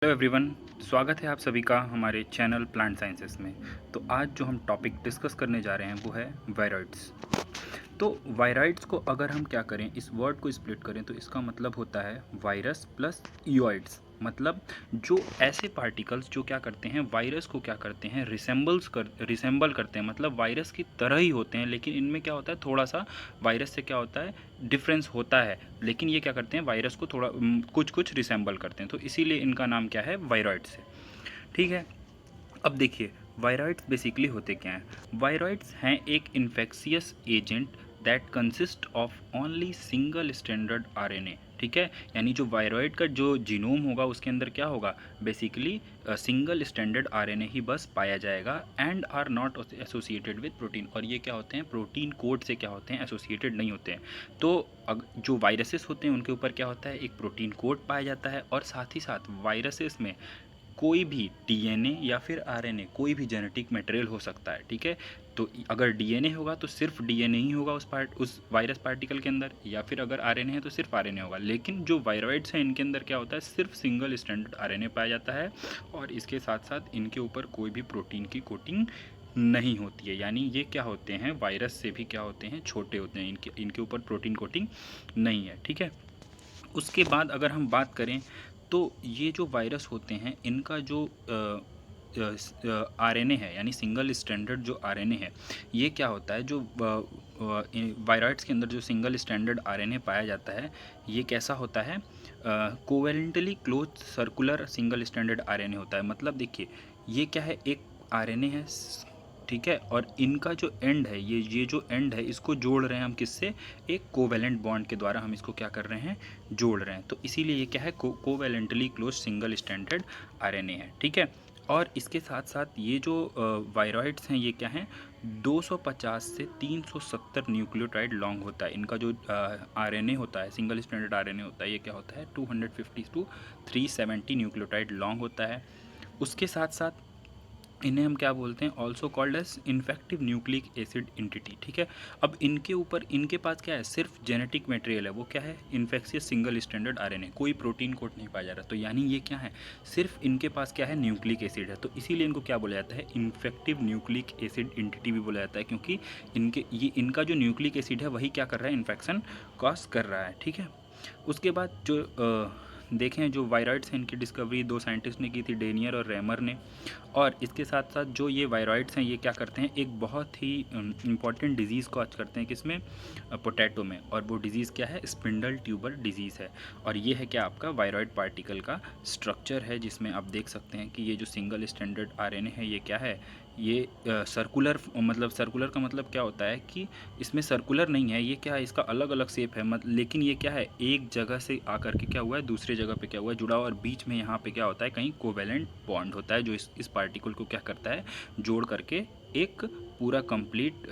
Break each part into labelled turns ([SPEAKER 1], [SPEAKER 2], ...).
[SPEAKER 1] Hello everyone, स्वागत है आप सभी का हमारे चैनल प्लांट साइंसेस में। तो आज जो हम टॉपिक डिस्कस करने जा रहे हैं वो है वायरॉइड्स। तो वायरॉइड्स को अगर हम क्या करें, इस वर्ड को स्प्लिट करें तो इसका मतलब होता है वायरस प्लस ईओइड्स। मतलब जो ऐसे पार्टिकल्स जो क्या करते हैं, वायरस को क्या करते हैं, रिसेंबल करते हैं, मतलब वायरस की तरह ही होते हैं, लेकिन इनमें क्या होता है, थोड़ा सा वायरस से क्या होता है, डिफरेंस होता है। लेकिन ये क्या करते हैं, वायरस को थोड़ा कुछ कुछ रिसेंबल करते हैं, तो इसीलिए इनका नाम क्या है, वायरॉइड्स है। ठीक है। अब देखिए, वायरॉइड्स बेसिकली होते क्या हैं। वायरॉइड्स हैं एक infectious agent that consist of only single standard RNA. ठीक है, यानी जो वायरॉइड का जो जीनोम होगा उसके अंदर क्या होगा, बेसिकली सिंगल स्टैंडर्ड आरएनए ही बस पाया जाएगा and are not associated with protein. और ये क्या होते हैं, प्रोटीन कोड से क्या होते हैं, एसोसिएटेड नहीं होते हैं। तो जो वायरसेस होते हैं उनके ऊपर क्या होता है, एक प्रोटीन कोड पाया जाता है, और साथ ही साथ वायरसेस में कोई भी डीएनए या फिर आरएनए, कोई भी जेनेटिक मटेरियल हो सकता है। ठीक है, तो अगर डीएनए होगा तो सिर्फ डीएनए ही होगा उस वायरस पार्टिकल के अंदर, या फिर अगर आरएनए है तो सिर्फ आरएनए होगा। लेकिन जो वायरॉइड्स हैं इनके अंदर क्या होता है, सिर्फ सिंगल स्टैंडर्ड आरएनए पाया जाता है, और इसके साथ साथ इनके ऊपर कोई भी प्रोटीन की कोटिंग नहीं होती है। यानी ये क्या होते हैं, वायरस से भी क्या होते हैं, छोटे होते हैं, इनके ऊपर प्रोटीन कोटिंग नहीं है। ठीक है। उसके बाद अगर हम बात करें तो ये जो वायरस होते हैं इनका जो आरएनए है, यानी सिंगल स्टैंडर्ड जो आरएनए है, ये क्या होता है, जो वायरॉइड्स के अंदर जो सिंगल स्टैंडर्ड आरएनए पाया जाता है, ये कैसा होता है, covalently close circular single standard RNA होता है। मतलब देखिए, ये क्या है, एक आरएनए है, ठीक है, और इनका जो एंड है, ये जो एंड है, इसको जोड़ रहे हैं हम किससे, एक कोवेलेंट बॉन्ड के द्वारा हम इसको क्या कर रहे हैं, जोड़ रहे हैं। तो इसीलिए ये क्या है, covalently close single standard RNA है। ठीक है। और इसके साथ साथ ये जो वायरॉइड्स हैं ये क्या हैं, 250 से 370 न्यूक्लियोटाइड लॉन्ग होता है। इनका जो आरएनए होता है, सिंगल स्टैंडर्ड आरएनए होता है, ये क्या होता है, 250 टू 370 न्यूक्लियोटाइड लॉन्ग होता है। उसके साथ साथ इन्हें हम क्या बोलते हैं, also called as infective nucleic acid entity. ठीक है। अब इनके ऊपर, इनके पास क्या है, सिर्फ जेनेटिक मटेरियल है, वो क्या है, इन्फेक्शियस सिंगल स्टैंडर्ड आरएनए, कोई प्रोटीन कोड नहीं पाया जा रहा। तो यानी ये क्या है, सिर्फ इनके पास क्या है, न्यूक्लिक एसिड है। तो इसीलिए इनको क्या बोला जाता है, इन्फेक्टिव न्यूक्लिक एसिड इंटिटी भी बोला जाता है, क्योंकि इनका जो न्यूक्लिक एसिड है वही क्या कर रहा है, इन्फेक्शन कॉज कर रहा है। ठीक है। उसके बाद जो देखें, जो वायरॉइड्स हैं इनकी डिस्कवरी दो साइंटिस्ट ने की थी, डेनियर और रेमर ने। और इसके साथ साथ जो ये वायरॉइड्स हैं ये क्या करते हैं, एक बहुत ही इम्पॉर्टेंट डिजीज़ को आज करते हैं, किसमें, पोटैटो में। और वो डिज़ीज़ क्या है, स्पिंडल ट्यूबर डिजीज़ है। और ये है क्या, आपका वायरॉइड पार्टिकल का स्ट्रक्चर है, जिसमें आप देख सकते हैं कि ये जो सिंगल स्टैंडर्ड आरएनए है ये क्या है, ये सर्कुलर, मतलब सर्कुलर का मतलब क्या होता है कि इसमें सर्कुलर नहीं है, ये क्या है, इसका अलग अलग शेप है, लेकिन ये क्या है, एक जगह से आकर के क्या हुआ है, दूसरे जगह पे क्या हुआ है, जुड़ा हुआ, और बीच में यहाँ पे क्या होता है, कहीं कोवेलेंट बॉन्ड होता है, जो इस पार्टिकल को क्या करता है, जोड़ करके एक पूरा कंप्लीट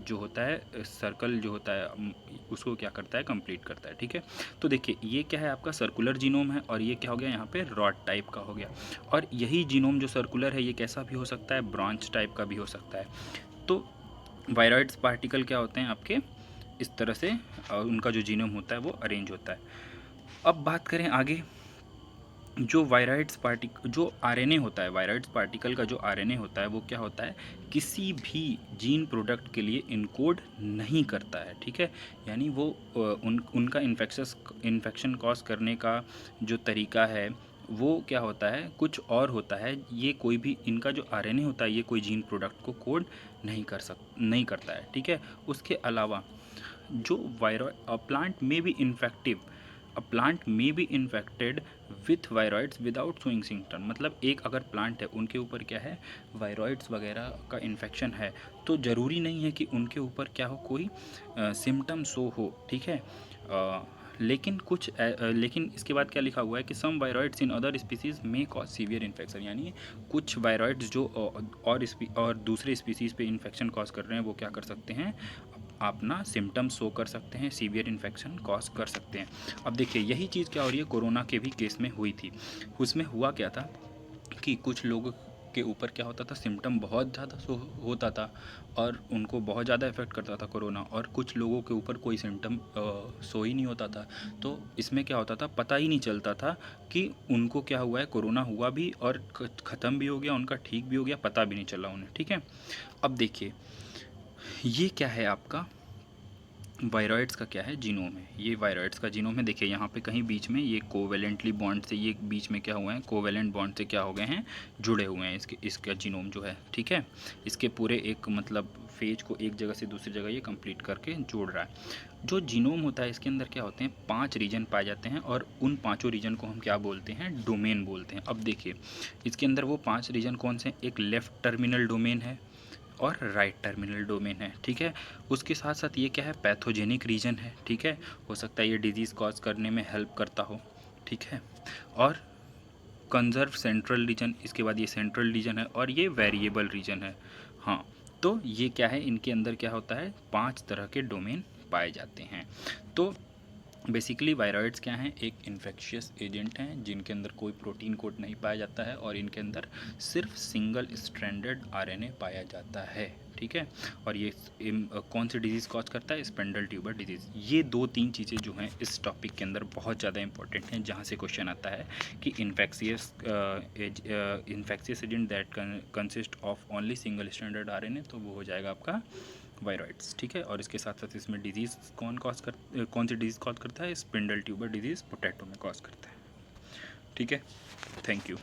[SPEAKER 1] जो होता है सर्कल जो होता है उसको क्या करता है, कंप्लीट करता है। ठीक है। तो देखिए, ये क्या है, आपका सर्कुलर जीनोम है, और ये क्या हो गया, यहाँ पे रॉड टाइप का हो गया। और यही जीनोम जो सर्कुलर है ये कैसा भी हो सकता है, ब्रांच टाइप का भी हो सकता है। तो वायरॉइड्स पार्टिकल क्या होते हैं आपके, इस तरह से उनका जो जीनोम होता है वो अरेंज होता है। अब बात करें आगे, जो जो आरएनए होता है, वायरॉइड्स पार्टिकल का जो आरएनए होता है वो क्या होता है, किसी भी जीन प्रोडक्ट के लिए इनकोड नहीं करता है। ठीक है। यानी वो उनका इन्फेक्शन कॉज करने का जो तरीका है वो क्या होता है, कुछ और होता है। ये कोई भी, इनका जो आरएनए होता है ये कोई जीन प्रोडक्ट को कोड नहीं करता है। ठीक है। उसके अलावा जो प्लांट में बी इन्फेक्टिव, अ प्लांट में be infected with viroids without showing symptom. मतलब एक अगर प्लांट है, उनके ऊपर क्या है, वायरॉइड्स वगैरह का इन्फेक्शन है, तो ज़रूरी नहीं है कि उनके ऊपर क्या हो, कोई सिम्टम शो हो। ठीक है। लेकिन इसके बाद क्या लिखा हुआ है कि सम वायरॉइड्स इन अदर स्पीसीज में कॉज सीवियर इन्फेक्शन। यानी कुछ वायरॉइड्स जो और दूसरे स्पीसीज़ पे इन्फेक्शन कॉज कर रहे हैं वो क्या कर सकते हैं, अपना सिम्टम्स शो कर सकते हैं, सीवियर इन्फेक्शन कॉज कर सकते हैं। अब देखिए, यही चीज़ क्या हो रही है, कोरोना के भी केस में हुई थी। उसमें हुआ क्या था कि कुछ लोग के ऊपर क्या होता था, सिम्टम बहुत ज़्यादा होता था और उनको बहुत ज़्यादा इफ़ेक्ट करता था कोरोना, और कुछ लोगों के ऊपर कोई सिम्टम शो ही नहीं होता था। तो इसमें क्या होता था, पता ही नहीं चलता था कि उनको क्या हुआ है, कोरोना हुआ भी और ख़त्म भी हो गया उनका, ठीक भी हो गया, पता भी नहीं चला उन्हें। ठीक है, अब देखिए ये क्या है आपका वायरॉइड्स का क्या है, जीनोम है। ये वायरॉइड्स का जीनोम है। देखिए यहाँ पे कहीं बीच में ये कोवेलेंटली बॉन्ड से, ये बीच में क्या हुआ है, कोवेलेंट बॉन्ड से क्या हो गए हैं, जुड़े हुए हैं इसका जीनोम जो है। ठीक है, इसके पूरे एक मतलब फेज को एक जगह से दूसरी जगह ये कंप्लीट करके जोड़ रहा है। जो जीनोम होता है इसके अंदर क्या होते हैं, 5 रीजन पाए जाते हैं और उन पाँचों रीजन को हम क्या बोलते हैं, डोमेन बोलते हैं। अब देखिए इसके अंदर वो 5 रीजन कौन से हैं, एक लेफ़्ट टर्मिनल डोमेन है और राइट टर्मिनल डोमेन है। ठीक है, उसके साथ साथ ये क्या है, पैथोजेनिक रीजन है। ठीक है, हो सकता है ये डिजीज़ कॉज करने में हेल्प करता हो। ठीक है, और कंजर्व सेंट्रल रीजन, इसके बाद ये सेंट्रल रीजन है और ये वेरिएबल रीजन है। हाँ, तो ये क्या है, इनके अंदर क्या होता है, 5 तरह के डोमेन पाए जाते हैं। तो बेसिकली वायरॉइड्स क्या हैं, एक इन्फेक्शियस एजेंट हैं जिनके अंदर कोई प्रोटीन कोड नहीं पाया जाता है और इनके अंदर सिर्फ सिंगल स्ट्रैंडेड आरएनए पाया जाता है। ठीक है, और ये कौन सी डिजीज़ कॉज करता है, स्पेंडल ट्यूबर डिजीज़। ये 2-3 चीज़ें जो हैं इस टॉपिक के अंदर बहुत ज़्यादा इंपॉर्टेंट हैं, जहाँ से क्वेश्चन आता है कि infectious agent that consist of only single stranded RNA, तो वो हो जाएगा आपका वायरॉइड्स। ठीक है, और इसके साथ साथ इसमें डिजीज़ कौन सी डिजीज़ कॉज करता है, स्पिंडल ट्यूबर डिजीज़ पोटैटो में कॉज करता है। ठीक है, थैंक यू।